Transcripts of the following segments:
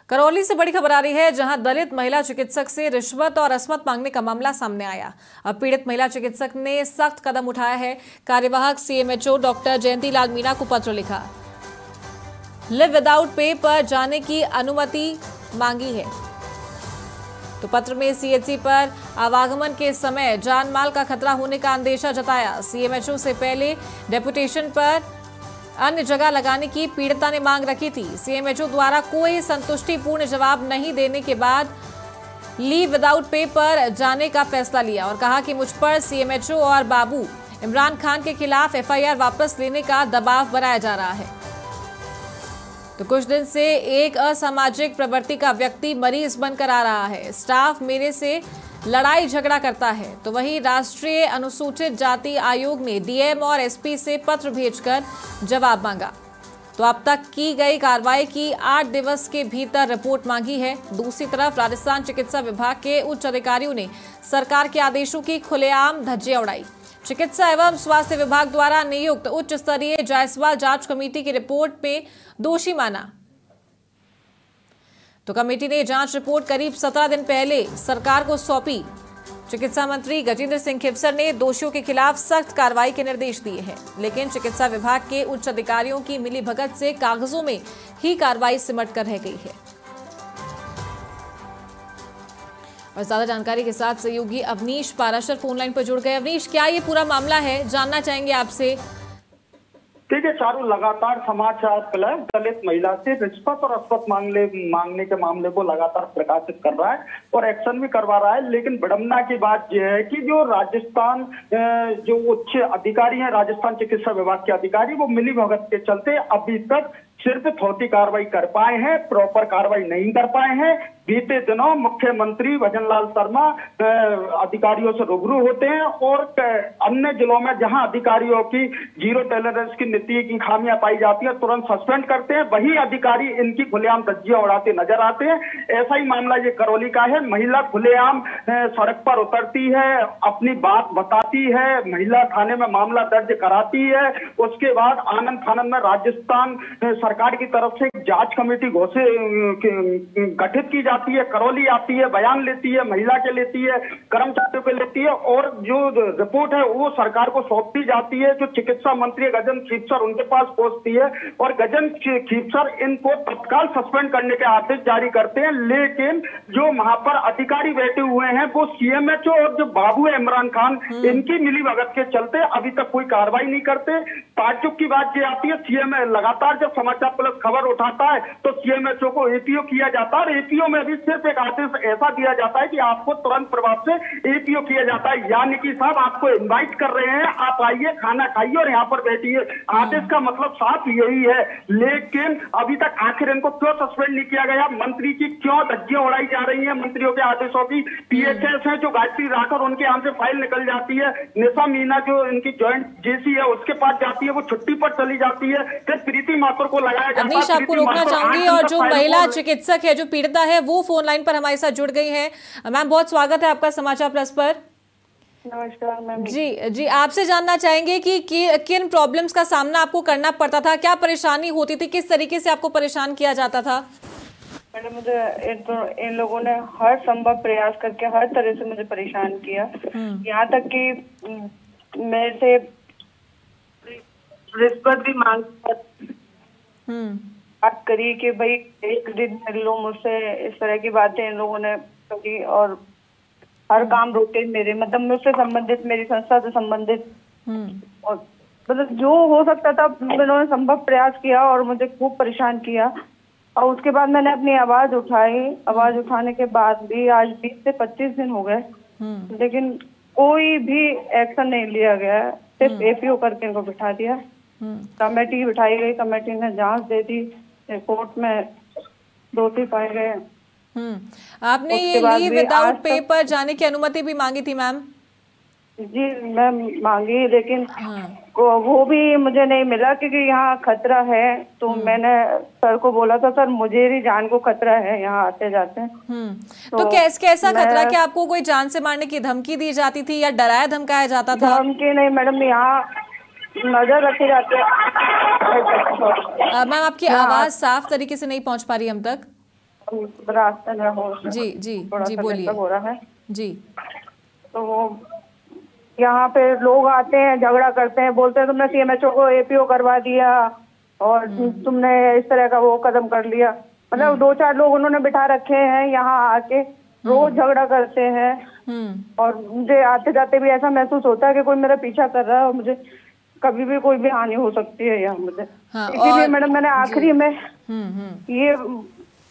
करौली से बड़ी खबर आ रही है, जहां दलित महिला चिकित्सक से रिश्वत और अस्मत मांगने का मामला सामने आया। अब पीड़ित महिला चिकित्सक ने सख्त कदम उठाया है। कार्यवाहक सीएमएचओ डॉक्टर जयंती लाल मीणा को पत्र लिखा, लिव विदाउट पे पर जाने की अनुमति मांगी है। तो पत्र में सीएचसी पर आवागमन के समय जान माल का खतरा होने का अंदेशा जताया। सीएमएचओ से पहले डेपुटेशन पर अन्य जगह लगाने की पीड़िता ने मांग रखी थी। सीएमएचओ द्वारा कोई संतुष्टिपूर्ण जवाब नहीं देने के बाद लीव विदाउट पे पर जाने का फैसला लिया और कहा कि मुझ पर सीएमएचओ और बाबू इमरान खान के खिलाफ एफआईआर वापस लेने का दबाव बनाया जा रहा है। तो कुछ दिन से एक असामाजिक प्रवृत्ति का व्यक्ति मरीज बनकर आ रहा है। स्टाफ मेरे से लड़ाई झगड़ा करता है। तो वहीं राष्ट्रीय अनुसूचित जाति आयोग ने डीएम और एसपी से पत्र भेजकर जवाब मांगा। तो अब तक की गई कार्रवाई की 8 दिवस के भीतर रिपोर्ट मांगी है। दूसरी तरफ राजस्थान चिकित्सा विभाग के उच्च अधिकारियों ने सरकार के आदेशों की खुलेआम धज्जियां उड़ाई। चिकित्सा एवं स्वास्थ्य विभाग द्वारा नियुक्त उच्च स्तरीय जायसवाल जांच कमेटी की रिपोर्ट में दोषी माना। तो कमेटी ने जांच रिपोर्ट करीब 17 दिन पहले सरकार को सौंपी। चिकित्सा मंत्री गजेंद्र सिंह खिवसर ने दोषियों के खिलाफ सख्त कार्रवाई के निर्देश दिए हैं, लेकिन चिकित्सा विभाग के उच्च अधिकारियों की मिलीभगत से कागजों में ही कार्रवाई सिमट कर रह गई है। और ज्यादा जानकारी के साथ सहयोगी अवनीश पाराशर फोन लाइन पर जुड़ गए। अवनीश, क्या ये पूरा मामला है, जानना चाहेंगे आपसे। ठीक है चारू, लगातार समाचार प्लस दलित महिला से रिश्वत और अस्वत मांगने के मामले को लगातार प्रकाशित कर रहा है और एक्शन भी करवा रहा है। लेकिन विडंबना की बात यह है कि जो राजस्थान जो उच्च अधिकारी हैं, राजस्थान चिकित्सा विभाग के अधिकारी, वो मिलीभगत के चलते अभी तक सिर्फ थोड़ी कार्रवाई कर पाए हैं, प्रॉपर कार्रवाई नहीं कर पाए हैं। बीते दिनों मुख्यमंत्री भजन लाल शर्मा अधिकारियों से रूबरू होते हैं और अन्य जिलों में जहां अधिकारियों की जीरो टॉलरेंस की नीति की खामियां पाई जाती है तुरंत सस्पेंड करते हैं। वही अधिकारी इनकी खुलेआम धज्जियां उड़ाते नजर आते हैं। ऐसा ही मामला ये करौली का है। महिला खुलेआम सड़क पर उतरती है, अपनी बात बताती है, महिला थाने में मामला दर्ज कराती है। उसके बाद आनंद फानंद में राजस्थान सरकार की तरफ से जांच कमेटी गठित की जाती है, करौली आती है, बयान लेती है, महिला के लेती है, कर्मचारियों के लेती है और जो रिपोर्ट है वो सरकार को सौंपती जाती है। जो चिकित्सा मंत्री गजेंद्र खीवसर उनके पास पहुंचती है और गजेंद्र खीवसर इनको तत्काल सस्पेंड करने के आदेश जारी करते हैं। लेकिन जो वहां पर अधिकारी बैठे हुए हैं वो सीएमएचओ और जो बाबू है इमरान खान, इनकी मिलीभगत के चलते अभी तक कोई कार्रवाई नहीं करते। ताज्जुब की बात ये आती है, सीएम लगातार जब समाचार प्लस खबर उठाता है तो सीएमएचओ को एपीओ किया जाता है और एपीओ में भी सिर्फ एक आदेश ऐसा दिया जाता है कि आपको तुरंत प्रभाव से एपीओ किया जाता है, यानी कि साहब आपको इनवाइट कर रहे हैं, आप आइए, खाना खाइए और यहाँ पर बैठिए। आदेश का मतलब साफ यही है। लेकिन अभी तक आखिर इनको क्यों सस्पेंड नहीं किया गया? मंत्री की क्यों धज्जियां उड़ाई जा रही है मंत्रियों के आदेशों की? पीएचएस है जो गायत्री राठौर, उनके यहाँ से फाइल निकल जाती है। निशा मीना जो इनकी ज्वाइंट जेसी है उसके पास जाती है, वो छुट्टी पर चली जाती है। फिर प्रीति माथुर को लगाया जाता है। अवनीश, आपको रोकना चाहूंगी और जो महिला चिकित्सक है, जो पीड़िता है, वो फोन लाइन पर हमारे साथ जुड़ गई है। मैम, बहुत स्वागत है आपका समाचार प्लस पर। नमस्कार मैम। जी, आपसे जानना चाहेंगे कि किन प्रॉब्लम्स का सामना आपको करना पड़ता था, क्या परेशानी होती थी, किस तरीके से आपको परेशान किया जाता था? मैडम, मुझे इन लोगों ने हर संभव प्रयास करके हर तरह से मुझे परेशान किया। यहाँ तक कि मेरे से रिश्वत भी मांग बात करी कि भाई एक दिन मिल लो मुझसे, इस तरह की बातें इन लोगों ने करी और हर काम रोके मेरे, मतलब मुझसे संबंधित, मेरी संस्था से संबंधित, और मतलब जो हो सकता था इन्होंने संभव प्रयास किया और मुझे खूब परेशान किया। और उसके बाद मैंने अपनी आवाज उठाई। आवाज उठाने के बाद भी आज 20 से 25 दिन हो गए, लेकिन कोई भी एक्शन नहीं लिया गया। सिर्फ एपीओ करके इनको बिठा दिया। कमेटी बिठाई गई, कमेटी ने जांच दे दी, रिपोर्ट में दोषी पाए गए। आपने ये लीव विदाउट पे पर जाने की अनुमति भी मांगी थी मैम? जी मैम, मांगी, लेकिन वो भी मुझे नहीं मिला क्योंकि यहाँ खतरा है। तो मैंने सर को बोला था, सर मुझे भी जान को खतरा है यहाँ आते जाते। तो कैसा खतरा? क्या आपको कोई जान से मारने की धमकी दी जाती थी या डराया धमकाया जाता था? धमकी नहीं मैडम, यहाँ नजर रखी जाती है। मैम, आपकी आवाज साफ तरीके से नहीं पहुंच पा रही हम तक। रास्ता में हो, जी जी थोड़ा जी सा बोलिए डिस्टर्ब हो रहा है। जी। तो यहाँ पे लोग आते हैं, झगड़ा करते हैं, बोलते हैं तुमने सीएमएचओ को एपीओ करवा दिया और तुमने इस तरह का वो कदम कर लिया। मतलब 2-4 लोग उन्होंने बिठा रखे हैं यहाँ आके, रोज झगड़ा करते हैं। और मुझे आते जाते भी ऐसा महसूस होता है कि कोई मेरा पीछा कर रहा है और मुझे कभी भी कोई भी हानि हो सकती है यहाँ मुझे। इसीलिए मैडम मैंने आखिरी में ये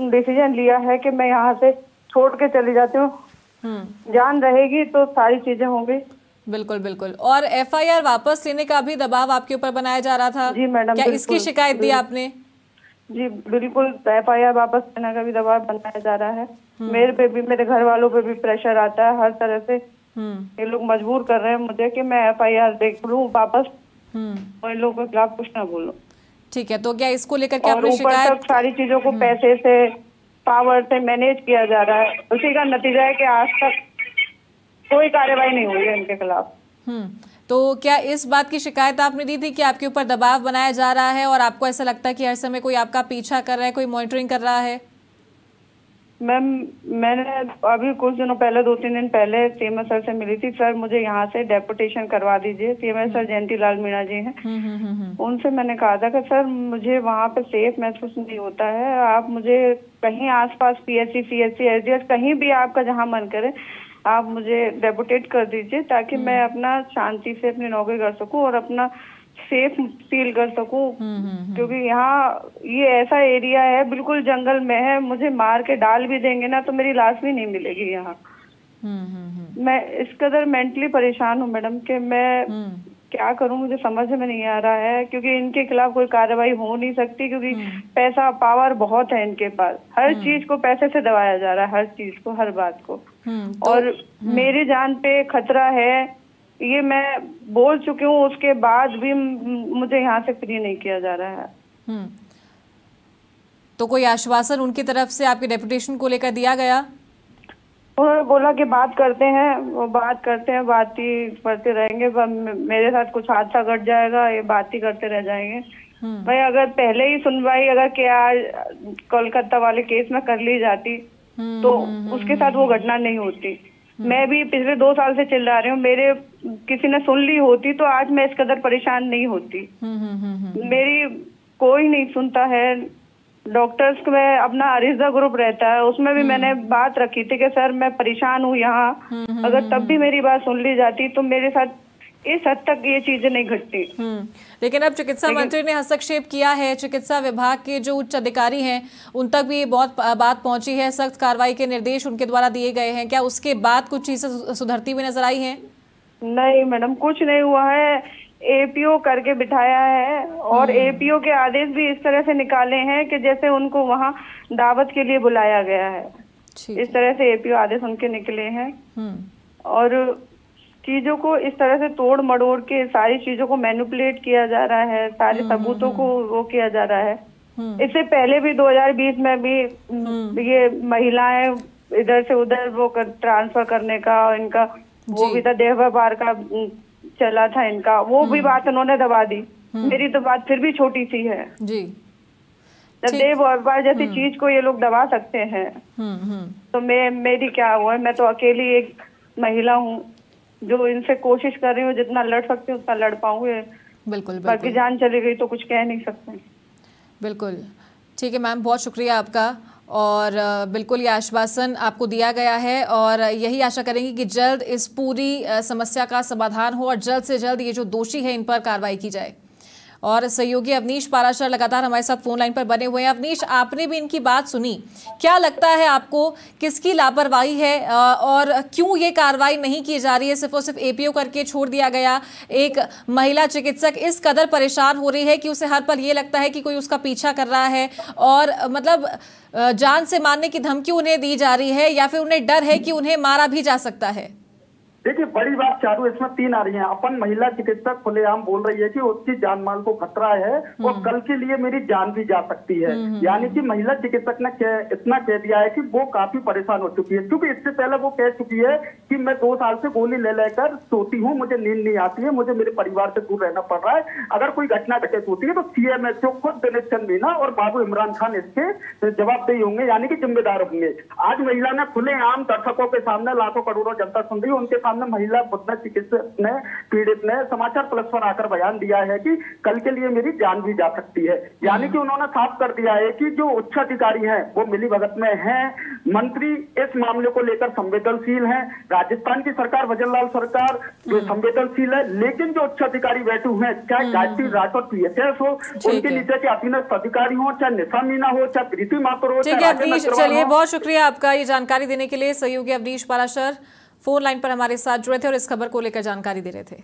डिसीजन लिया है कि मैं यहाँ से छोड़ के चली जाती हूँ। जान रहेगी तो सारी चीजें होंगी। बिल्कुल बिल्कुल। और एफआईआर वापस लेने का भी दबाव आपके ऊपर बनाया जा रहा था? जी मैडम, क्या इसकी शिकायत दी आपने? जी बिल्कुल, एफआईआर वापस लेने का भी दबाव बनाया जा रहा है। मेरे पे भी, मेरे घर वालों पे भी प्रेशर आता है हर तरह से। ये लोग मजबूर कर रहे हैं मुझे कि मैं एफआईआर देख लूं वापस और इन लोगों के खिलाफ कुछ ना बोलूं। ठीक है, तो क्या इसको लेकर के आपने ऊपर शिकायत? तक सारी चीजों को पैसे से, पावर से मैनेज किया जा रहा है। उसी का नतीजा है कि आज तक कोई कार्रवाई नहीं हुई है इनके खिलाफ। तो क्या इस बात की शिकायत आपने दी थी कि आपके ऊपर दबाव बनाया जा रहा है और आपको ऐसा लगता है कि हर समय कोई आपका पीछा कर रहा है, कोई मॉनिटरिंग कर रहा है? मैम मैंने अभी कुछ दिनों पहले, 2-3 दिन पहले सीएमएस सर से मिली थी। सर मुझे यहाँ से डेपुटेशन करवा दीजिए। सीएमएस सर जयंती लाल मीणा जी हैं। उनसे मैंने कहा था कि सर मुझे वहाँ पे सेफ महसूस नहीं होता है, आप मुझे कहीं आसपास पीएचसी, सीएचसी, एसडीएस कहीं भी आपका जहाँ मन करे आप मुझे डेपुटेट कर दीजिए ताकि मैं अपना शांति से अपनी नौकरी कर सकूं और अपना सेफ फील कर सकूं। क्योंकि यहाँ ये ऐसा एरिया है, बिल्कुल जंगल में है, मुझे मार के डाल भी देंगे ना तो मेरी लाश भी नहीं मिलेगी यहाँ। मैं इस कदर मेंटली परेशान हूँ मैडम कि मैं क्या करूं, मुझे समझ में नहीं आ रहा है। क्योंकि इनके खिलाफ कोई कार्रवाई हो नहीं सकती क्योंकि पैसा, पावर बहुत है इनके पास। हर चीज को पैसे से दबाया जा रहा है, हर चीज को, हर बात को। और मेरी जान पे खतरा है, ये मैं बोल चुकी हूँ, उसके बाद भी मुझे यहाँ से फ्री नहीं किया जा रहा है। तो कोई आश्वासन उनकी तरफ से आपके डेपुटेशन को लेकर दिया गया? उन्होंने बोला कि बात करते हैं, वो बात करते हैं, बात ही करते रहेंगे। मेरे साथ कुछ हादसा घट जाएगा, ये बात ही करते रह जाएंगे। भाई अगर पहले ही सुनवाई अगर क्या कोलकाता वाले केस में कर ली जाती तो उसके साथ वो घटना नहीं होती। मैं भी पिछले 2 साल से चिल्ला रही हूँ, मेरे किसी ने सुन ली होती तो आज मैं इस कदर परेशान नहीं होती। मेरी कोई नहीं सुनता है। डॉक्टर्स में अपना अरिज़ा ग्रुप रहता है, उसमें भी मैंने बात रखी थी कि सर मैं परेशान हूँ यहाँ, अगर तब भी मेरी बात सुन ली जाती तो मेरे साथ इस हद तक ये चीजें नहीं घटती। लेकिन अब चिकित्सा मंत्री ने हस्तक्षेप किया है, चिकित्सा विभाग के जो उच्च अधिकारी हैं उन तक भी बहुत बात पहुंची है, सख्त कार्रवाई के निर्देश उनके द्वारा दिए गए हैं। क्या उसके बाद कुछ चीजें सुधरती हुई नजर आई हैं? नहीं मैडम, कुछ नहीं हुआ है। एपीओ करके बिठाया है और एपीओ के आदेश भी इस तरह से निकाले हैं कि जैसे उनको वहाँ दावत के लिए बुलाया गया है। इस तरह से एपीओ आदेश उनके निकले हैं और चीजों को इस तरह से तोड़ मड़ोड़ के सारी चीजों को मैनिपुलेट किया जा रहा है, सारे सबूतों को वो किया जा रहा है। इससे पहले भी 2020 में भी ये महिलाएं इधर से उधर वो ट्रांसफर करने का इनका वो भी था, देह व्यापार का चला था इनका, वो भी बात उन्होंने दबा दी। मेरी तो बात फिर भी छोटी सी है जी। जब देह व्यापार जैसी चीज को ये लोग दबा सकते हैं तो मेरी क्या हुआ है? मैं तो अकेली एक महिला हूँ जो इनसे कोशिश कर रही हूँ, जितना लड़ सकती हूँ उतना लड़ पाऊंगी। बिल्कुल, बाकी जान चली गई तो कुछ कह नहीं सकते। बिल्कुल ठीक है मैम, बहुत शुक्रिया आपका। और बिल्कुल ये आश्वासन आपको दिया गया है और यही आशा करेंगे कि जल्द इस पूरी समस्या का समाधान हो और जल्द से जल्द ये जो दोषी है इन पर कार्रवाई की जाए। और सहयोगी अवनीश पाराशर लगातार हमारे साथ फोन लाइन पर बने हुए हैं। अवनीश, आपने भी इनकी बात सुनी, क्या लगता है आपको किसकी लापरवाही है और क्यों ये कार्रवाई नहीं की जा रही है? सिर्फ और सिर्फ एपीओ करके छोड़ दिया गया। एक महिला चिकित्सक इस कदर परेशान हो रही है कि उसे हर पल ये लगता है कि कोई उसका पीछा कर रहा है और मतलब जान से मारने की धमकी उन्हें दी जा रही है या फिर उन्हें डर है कि उन्हें मारा भी जा सकता है। देखिए बड़ी बात चारू इसमें 3 आ रही हैं। अपन महिला चिकित्सक खुलेआम बोल रही है कि उसकी जान माल को खतरा है और कल के लिए मेरी जान भी जा सकती है। यानी कि महिला चिकित्सक ने इतना कह दिया है कि वो काफी परेशान हो चुकी है, क्योंकि इससे पहले वो कह चुकी है कि मैं 2 साल से गोली ले लेकर सोती हूँ, मुझे नींद नहीं आती है, मुझे मेरे परिवार से दूर रहना पड़ रहा है। अगर कोई घटना घटित होती है तो CMHO खुद दिनेश चंद मीना और बाबू इमरान खान इसके जवाबदेही होंगे, यानी कि जिम्मेदार होंगे। आज महिला ने खुलेआम दर्शकों के सामने, लाखों करोड़ों जनता सुन रही है, उनके सामने महिला मुद्दा चिकित्सक ने, पीड़ित ने समाचार प्लस पर आकर बयान दिया है कि कल के लिए मेरी जान भी जा सकती है। यानी कि उन्होंने साफ कर दिया है कि जो उच्च अधिकारी हैं वो मिलीभगत में हैं। मंत्री इस मामले को लेकर संवेदनशील हैं। राजस्थान की सरकार, वजनलाल सरकार संवेदनशील है, लेकिन जो उच्च अधिकारी बैठे हुए हैं, चाहे गायत्री राठौर PHS हो, उनके नीचे के अधीनस्थ अधिकारी हो, चाहे निशा मीना हो, चाहे प्रीति माथुर हो, ठीक है अवनीश, चलिए बहुत शुक्रिया आपका ये जानकारी देने के लिए। सहयोगी अवनीश पाराशर फोन लाइन पर हमारे साथ जुड़े थे और इस खबर को लेकर जानकारी दे रहे थे।